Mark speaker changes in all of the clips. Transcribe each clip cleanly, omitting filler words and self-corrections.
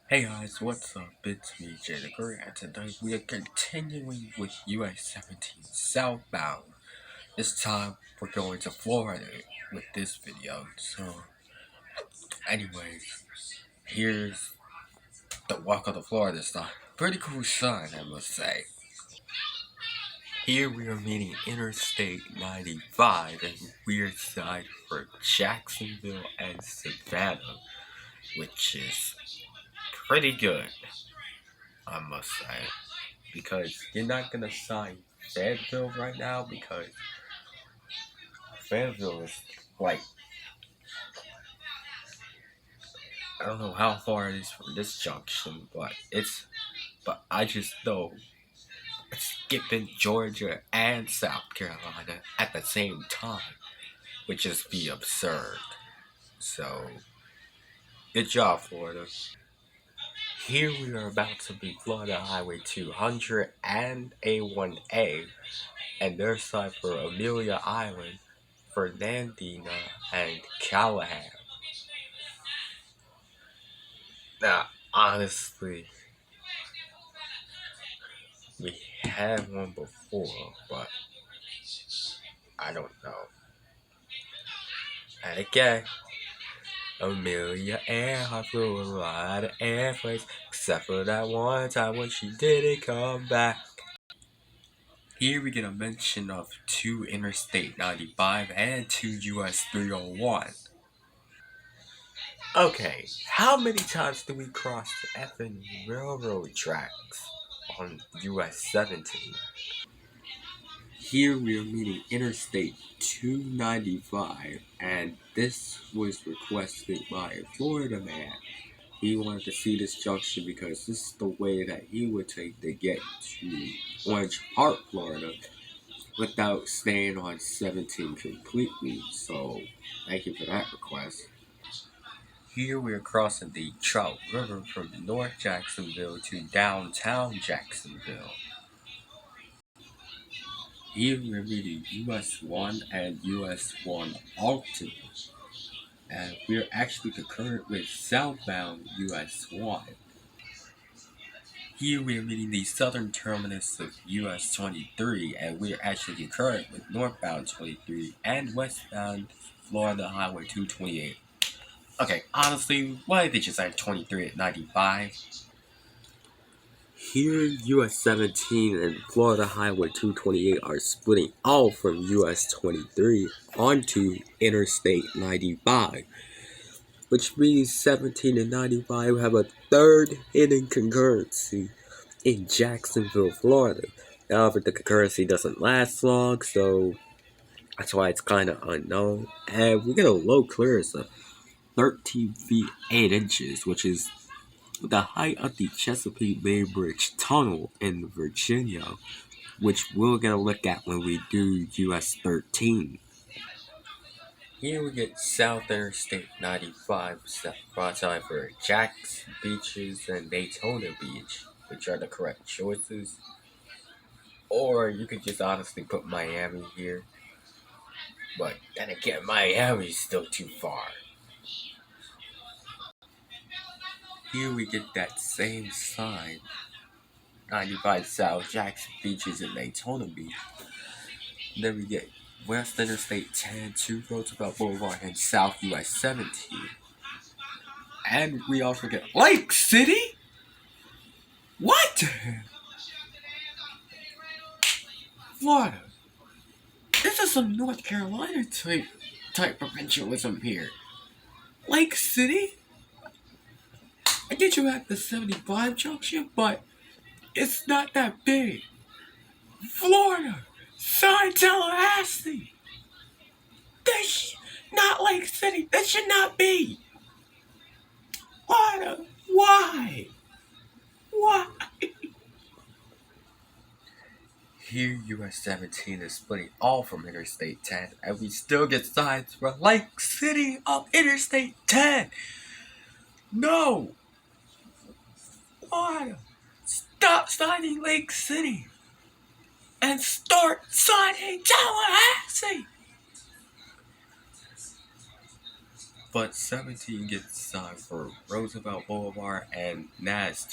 Speaker 1: Hey guys, what's up? It's me, Jay the Great, and today we are continuing with US 17 Southbound. This time we're going to Florida with this video. So, anyways, here's the walk of the Florida style. Pretty cool sign, I must say. Here we are meeting Interstate 95 and weird side for Jacksonville and Savannah, which is pretty good, I must say. Because you're not gonna sign Fayetteville right now because Fayetteville is like I don't know how far it is from this junction, but I just know skipping Georgia and South Carolina at the same time would just be absurd. So good job, Florida. Here we are about to be Florida Highway 200 and A1A, and their side for Amelia Island, Fernandina, and Callahan. Now, honestly, we had one before, but I don't know. And again, Amelia Earhart flew a lot of airplanes, except for that one time when she didn't come back. Here we get a mention of 2 Interstate 95 and 2 US 301. Okay, how many times do we cross the effing railroad tracks on US 17? Here we are meeting Interstate 295, and this was requested by a Florida man. He wanted to see this junction because this is the way that he would take to get to Orange Park, Florida, without staying on 17 completely. So, thank you for that request. Here we are crossing the Trout River from North Jacksonville to downtown Jacksonville. Here we're meeting US 1 and US 1 Alton, and we're actually concurrent with Southbound US 1. Here we're meeting the southern terminus of US 23, and we're actually concurrent with northbound 23 and westbound Florida Highway 228. Okay, honestly, why did they just add 23 at 95? Here, US 17 and Florida Highway 228 are splitting off from US 23 onto Interstate 95, which means 17 and 95 have a third hidden concurrency in Jacksonville, Florida. However, the concurrency doesn't last long, so that's why it's kind of unknown. And we get a low clearance of 13 feet 8 inches, which is the height of the Chesapeake Bay Bridge Tunnel in Virginia, which we'll get a look at when we do US 13. Here we get South Interstate 95 broadside for Jax Beaches and Daytona Beach, which are the correct choices. Or you could just honestly put Miami here. But then again, Miami's still too far. Here we get that same sign, 95 South Jackson Beaches and Daytona Beach. Then we get West Interstate 10, 2 Roosevelt Boulevard, and South US 17. And we also get Lake City? What? Florida. This is some North Carolina type provincialism here. Lake City? I get you at the 75 junction, but it's not that big. Florida. Sorry, Tallahassee. Not Lake City. That should not be. Florida. Why? Why? Here, US 17 is splitting off from Interstate 10, and we still get signs for Lake City of Interstate 10. No! Florida, stop signing Lake City and start signing Tallahassee. But 17 gets signed for Roosevelt Boulevard and NAS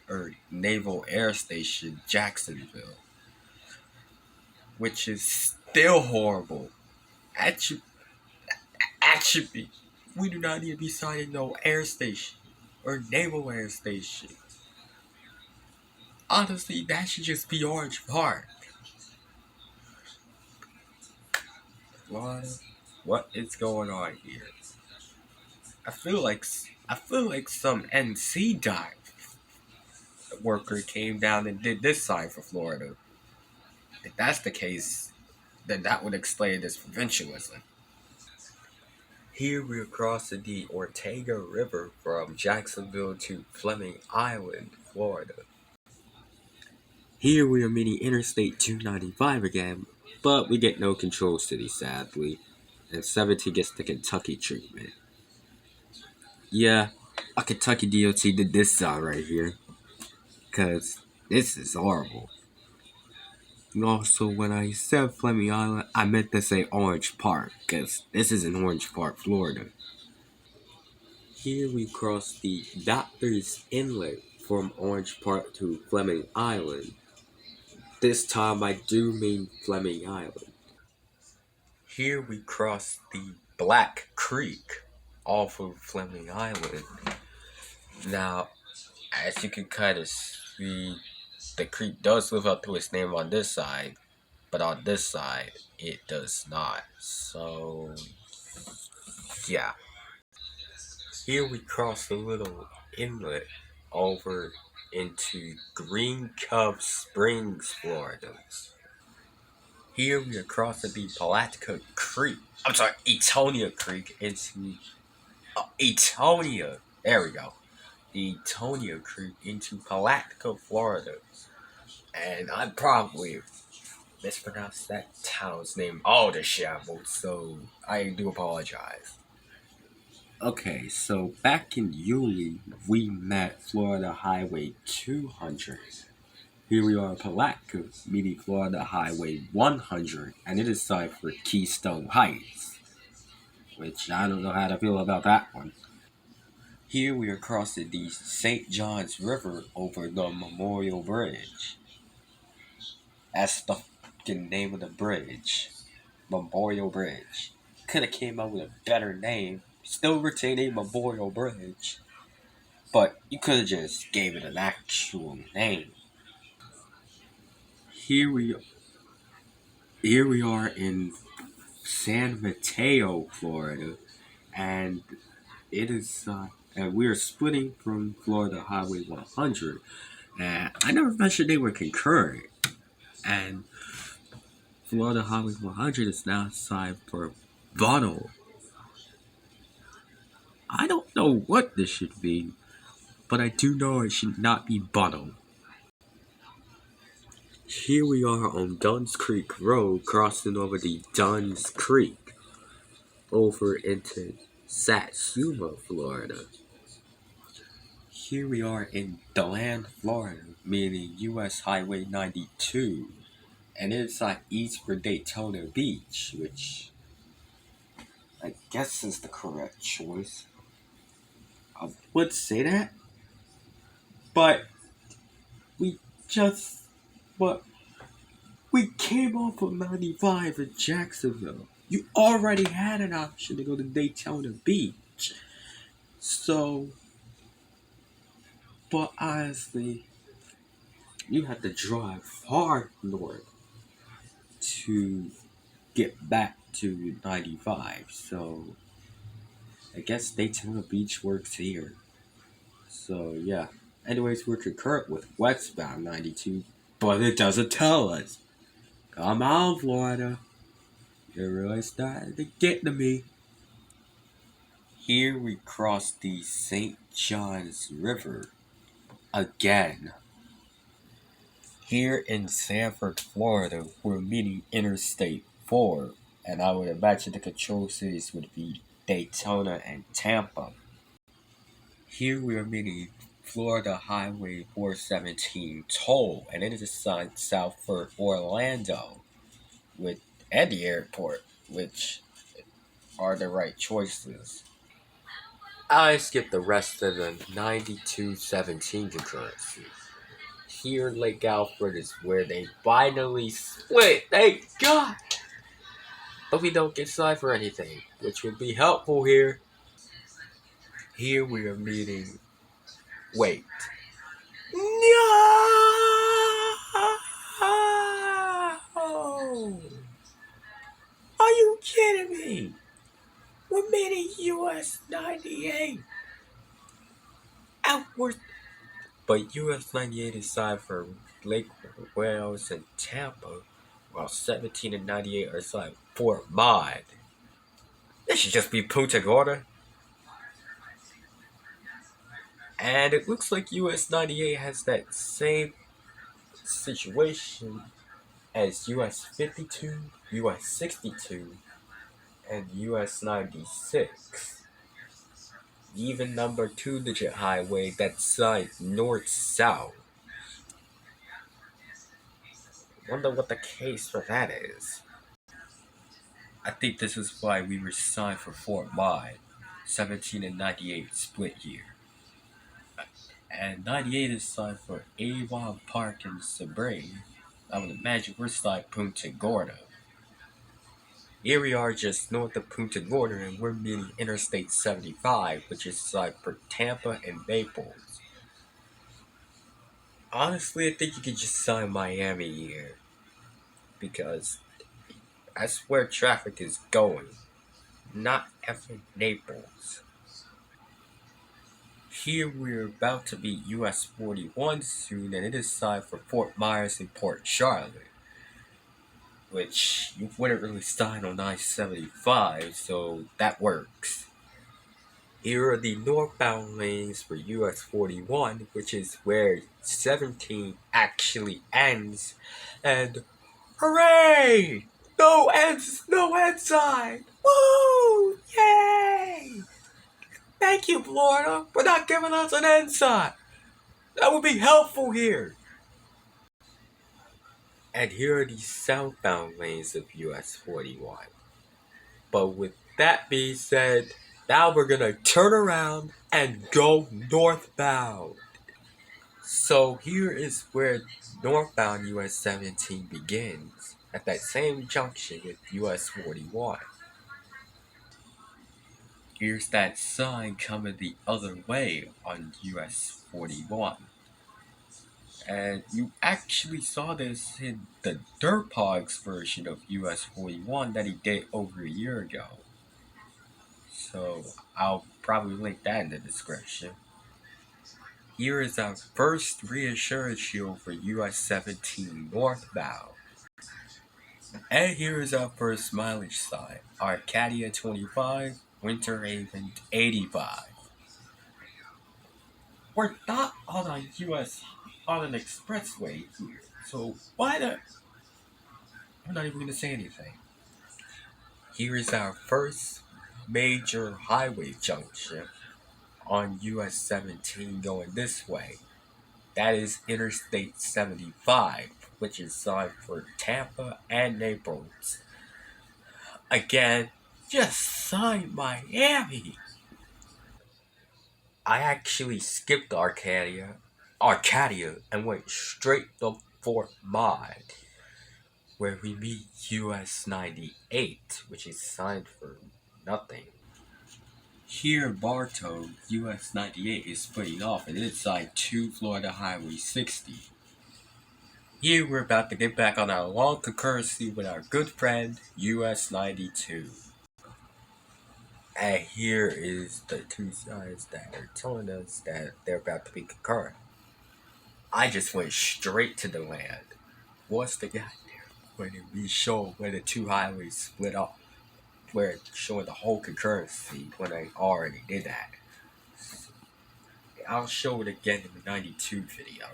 Speaker 1: or Naval Air Station, Jacksonville, which is still horrible. That should be. We do not need to be signing no air station or naval air station. Honestly, that should just be Orange Park. Florida, what is going on here? I feel like some NC dive worker came down and did this side for Florida. If that's the case, then that would explain this provincialism. Here we're crossing the Ortega River from Jacksonville to Fleming Island, Florida. Here we are meeting Interstate 295 again, but we get no control city, sadly, and 17 gets the Kentucky treatment. Yeah, a Kentucky DOT did this side right here, because this is horrible. And also, when I said Fleming Island, I meant to say Orange Park, because this is in Orange Park, Florida. Here we cross the Doctor's Inlet from Orange Park to Fleming Island. This time I do mean Fleming Island. Here we cross the Black Creek off of Fleming Island. Now, as you can kind of see, the creek does live up to its name on this side, but on this side, it does not. So, yeah. Here we cross a little inlet over into Green Cove Springs, Florida. Here we are crossing the Etonia Creek into Etonia. There we go. The Etonia Creek into Palatka, Florida. And I probably mispronounced that town's name all the shambles, so I do apologize. Okay, so back in Yulee, we met Florida Highway 200. Here we are in Palatka, meeting Florida Highway 100, and it is signed for Keystone Heights, which I don't know how to feel about that one. Here we are crossing the St. Johns River over the Memorial Bridge. That's the fucking name of the bridge. Memorial Bridge. Could have came up with a better name. Still retaining Memorial Bridge. But you could have just gave it an actual name. Here we are in San Mateo, Florida, and it is and we are splitting from Florida Highway 100. And I never mentioned they were concurrent, and Florida Highway 100 is now signed for Bonnell. I don't know what this should be, but I do know it should not be Bonnell. Here we are on Dunn's Creek Road, crossing over the Dunn's Creek, over into Satsuma, Florida. Here we are in DeLand, Florida, meaning US Highway 92, and it's like east for Daytona Beach, which I guess is the correct choice. I would say that, but we came off of 95 in Jacksonville. You already had an option to go to Daytona Beach. So, but honestly, you have to drive far north to get back to 95. So, I guess Daytona Beach works here. So, yeah. Anyways, we're concurrent with westbound 92, but it doesn't tell us. Come on, Florida. You're really starting to get to me. Here we cross the St. Johns River again. Here in Sanford, Florida, we're meeting Interstate 4, and I would imagine the control cities would be Daytona and Tampa. Here we are meeting Florida Highway 417 toll, and it is assigned south for Orlando and the airport, which are the right choices. I skipped the rest of the 92-17 concurrency. Here, Lake Alfred is where they finally split. Thank God! But we don't get signed for anything, which would be helpful here. Here we are meeting. Wait. No! Are you kidding me? We're meeting US 98. Outward. But US 98 is signed for Lake Wales and Tampa, while 17 and 98 are signed for Mod. This should just be Punta Gorda. And it looks like US 98 has that same situation as US 52, US 62, and US 96. Even number 2-digit highway that signed north-south. Wonder what the case for that is. I think this is why we were signed for Fort Mine. 17 and 98 split here. And 98 is signed for Avon Park and Sabre. I would imagine we're signed Punta Gorda. Here we are just north of Punta Gorda and we're meeting Interstate 75, which is signed for Tampa and Naples. Honestly, I think you could just sign Miami here. Because that's where traffic is going. Not effing Naples. Here we're about to be US 41 soon, and it is signed for Fort Myers and Port Charlotte, which you wouldn't really sign on I-75, so that works. Here are the northbound lanes for US 41, which is where 17 actually ends, and hooray! No end sign! Woo! Yay! Thank you, Florida, for not giving us an end sign. That would be helpful here. And here are the southbound lanes of US 41. But with that being said, now we're gonna turn around and go northbound. So here is where northbound US 17 begins, at that same junction with US 41. Here's that sign coming the other way on US 41. And you actually saw this in the Dirt Hogs version of US 41 that he did over a year ago. So I'll probably link that in the description. Here is our first reassurance shield for US 17 northbound. And here is our first mileage sign, Arcadia 25, Winter Haven 85. We're not on a on an expressway here, so why the... I'm not even going to say anything. Here is our first major highway junction on US 17 going this way. That is Interstate 75, which is signed for Tampa and Naples. Again, just sign Miami. I actually skipped Arcadia, and went straight to Fort Mine, where we meet US 98, which is signed for nothing. Here, Bartow, US 98 is splitting off and it's signed to Florida Highway 60. Here, we're about to get back on our long concurrency with our good friend, US 92. And here is the two sides that are telling us that they're about to be concurrent. I just went straight to the land. What's the goddamn when we show where the two highways split off? Where it's showing the whole concurrency when I already did that. I'll show it again in the 92 video.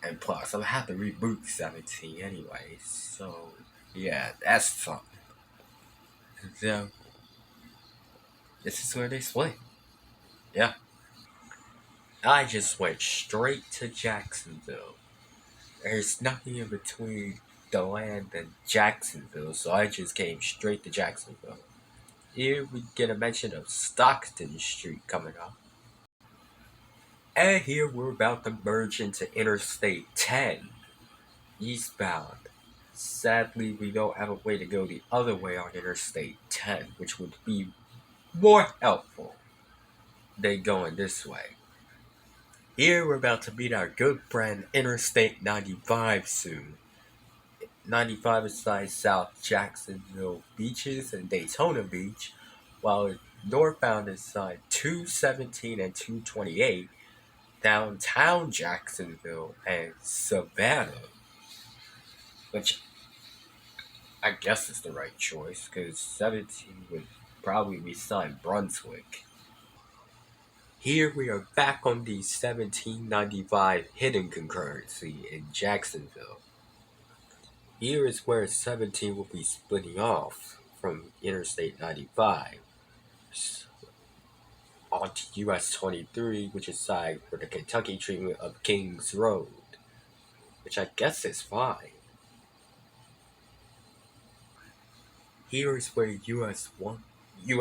Speaker 1: And plus, I'll have to reboot 17 anyway, so yeah, that's something. So, this is where they split. Yeah. I just went straight to Jacksonville. There's nothing in between the land and Jacksonville, so I just came straight to Jacksonville. Here we get a mention of Stockton Street coming up. And here we're about to merge into Interstate 10, eastbound. Sadly, we don't have a way to go the other way on Interstate 10, which would be more helpful than going this way. Here we're about to meet our good friend Interstate 95 soon. 95 is like South Jacksonville beaches and Daytona Beach, while Northbound is like 217 and 228 downtown Jacksonville and Savannah, which I guess is the right choice because 17 would probably be signed Brunswick. Here we are back on the 1795 hidden concurrency in Jacksonville. Here is where 17 will be splitting off from Interstate 95 onto US 23, which is side for the Kentucky treatment of Kings Road, which I guess is fine. Here is where US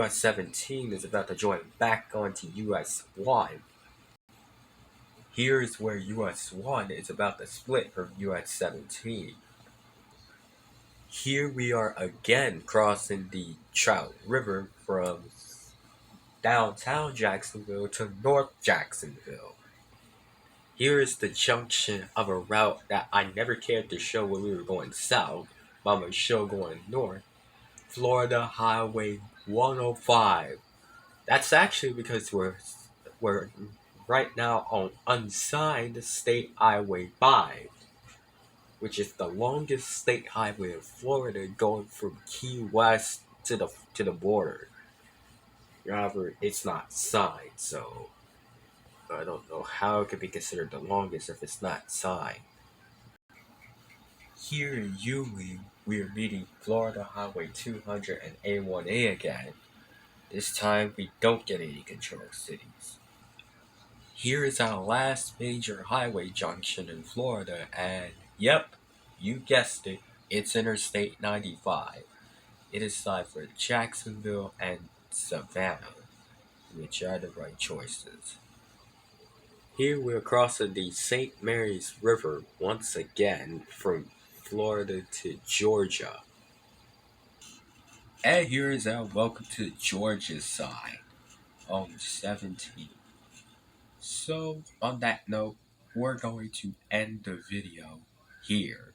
Speaker 1: 17 is about to join back onto US 1. Here is where US 1 is about to split from US 17. Here we are again crossing the Trout River from downtown Jacksonville to North Jacksonville. Here is the junction of a route that I never cared to show when we were going south, but I'm going to show going north. Florida Highway 105. That's actually because we're right now on unsigned State Highway 5, which is the longest state highway in Florida, going from Key West to the border. However, it's not signed, so I don't know how it could be considered the longest if it's not signed. Here in Yulee, we are meeting Florida Highway 200 and A1A again. This time, we don't get any control cities. Here is our last major highway junction in Florida, and yep, you guessed it, it's Interstate 95. It is side for Jacksonville and Savannah, which are the right choices. Here we're crossing the St. Mary's River once again from Florida to Georgia. And here is our welcome to Georgia side on 17. So, on that note, we're going to end the video here.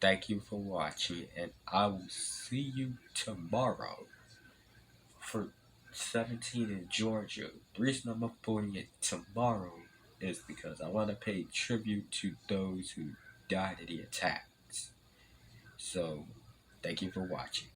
Speaker 1: Thank you for watching, and I will see you tomorrow for 17 in Georgia. The reason I'm uploading it tomorrow is because I want to pay tribute to those who died in the attacks. So, thank you for watching.